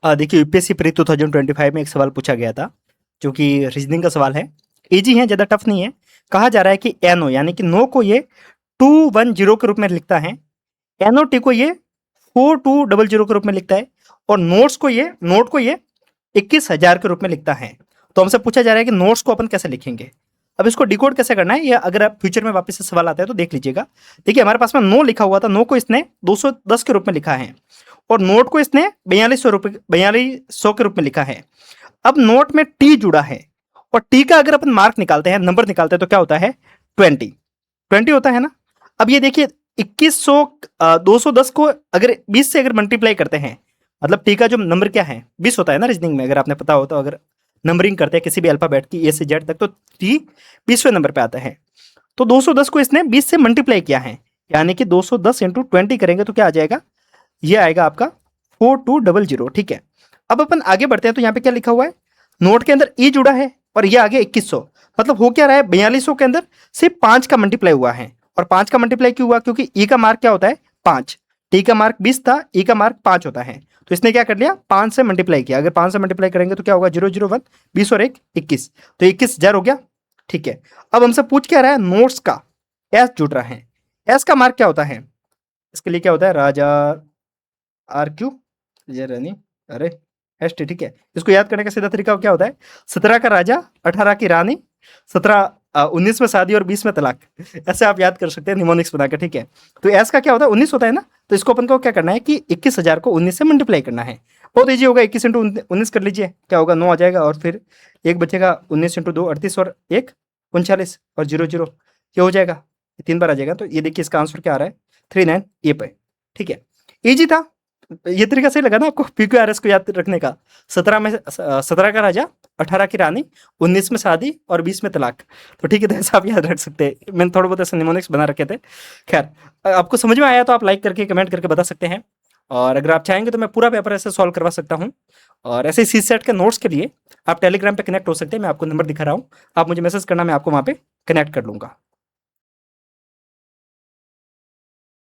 देखिए UPSC pre 2025 में एक सवाल पूछा गया था जो कि रीजनिंग का सवाल है। इजी है, ज़्यादा टफ नहीं है। कहा जा रहा है कि एनओ यानी कि नो को ये 210 के रूप में लिखता है, एनओटी को ये 4200 के रूप में लिखता है और नोट को ये 21,000 के रूप में लिखता है। तो हमसे पूछा जा रहा है कि नोट्स को अपन कैसे लिखेंगे। अब इसको डिकोड कैसे करना है, या अगर आप फ्यूचर में वापस से सवाल आता है तो देख लीजिएगा। देखिए हमारे पास में नो लिखा हुआ था, नो को इसने 210 के रूप में लिखा है और नोट को इसने 4200 के रूप में लिखा है। अब नोट में टी जुड़ा है और टी का अगर अपन मार्क निकालते हैं, नंबर निकालते हैं, तो क्या होता है 20 होता है ना। अब ये देखिए 210 को अगर 20 से अगर मल्टीप्लाई करते हैं, मतलब टी का जो नंबर क्या है 20 होता है ना रीजनिंग में, अगर आपने पता हो तो। अगर नंबरिंग करते हैं किसी भी अल्फाबेट की ए से जेड तक, तो टी 20वें नंबर पे आता है। तो 210 को इसने 20 से मल्टीप्लाई किया है, यानी कि 210 इंटू 20 करेंगे तो क्या आ जाएगा, ये आएगा आपका 4200। ठीक है, अब अपन आगे बढ़ते हैं। तो यहाँ पे क्या लिखा हुआ है, नोट के अंदर ई जुड़ा है और ये आगे 2100, मतलब हो क्या रहा है 4200 के अंदर सिर्फ 5 का मल्टीप्लाई हुआ है। और 5 का मल्टीप्लाई क्यों हुआ, क्योंकि ई का मार्क क्या होता है 5, टी का मार्क 20 था, ई का मार्क 5 होता है। तो इसने क्या कर लिया 5 से मल्टीप्लाई किया। अगर 5 से मल्टीप्लाई करेंगे तो क्या होगा 001, 20 और 1 21, तो 21,000 हो गया। ठीक है, अब हमसे पूछ क्या रहा है, नोट्स का एस जुड़ रहा है। एस का मार्क क्या होता है, इसके लिए क्या होता है राजा आर क्यू ये रानी अरे एस टी। ठीक है, इसको याद करने का सीधा तरीका क्या होता है, 17 का राजा, 18 की रानी, 19 में शादी और 20 में तलाक। ऐसे आप याद कर सकते हैं निमोनिक्स बनाकर। ठीक है, तो एस का क्या होता है 19 होता है ना, तो इसको अपन को क्या करना है कि 21,000 को 19 से मल्टीप्लाई करना है। बहुत ईजी होगा, 21 इंटू 19 कर लीजिए, क्या होगा 9 आ जाएगा और फिर एक बचेगा, 19 इंटू 2 38 और 1 39 और 00 ये हो जाएगा, 3 बार आ जाएगा। तो ये देखिए इसका आंसर क्या आ रहा है 39 ए पे। ठीक है, ईजी था, ये तरीका सही लगा ना आपको पीक्यूआरएस को याद रखने का। 17 का राजा, 18 की रानी, 19 में शादी और 20 में तलाक। तो ठीक है, तो ऐसा आप याद रख सकते हैं। मैंने थोड़े बहुत ऐसे निमोनिक्स बना रखे थे। खैर, आपको समझ में आया तो आप लाइक करके कमेंट करके बता सकते हैं, और अगर आप चाहेंगे तो मैं पूरा पेपर ऐसे सॉल्व करवा सकता हूँ। और ऐसे सी सेट के नोट्स के लिए आप टेलीग्राम पे कनेक्ट हो सकते हैं, मैं आपको नंबर दिखा रहा हूँ, आप मुझे मैसेज करना, मैं आपको वहाँ पे कनेक्ट कर लूँगा।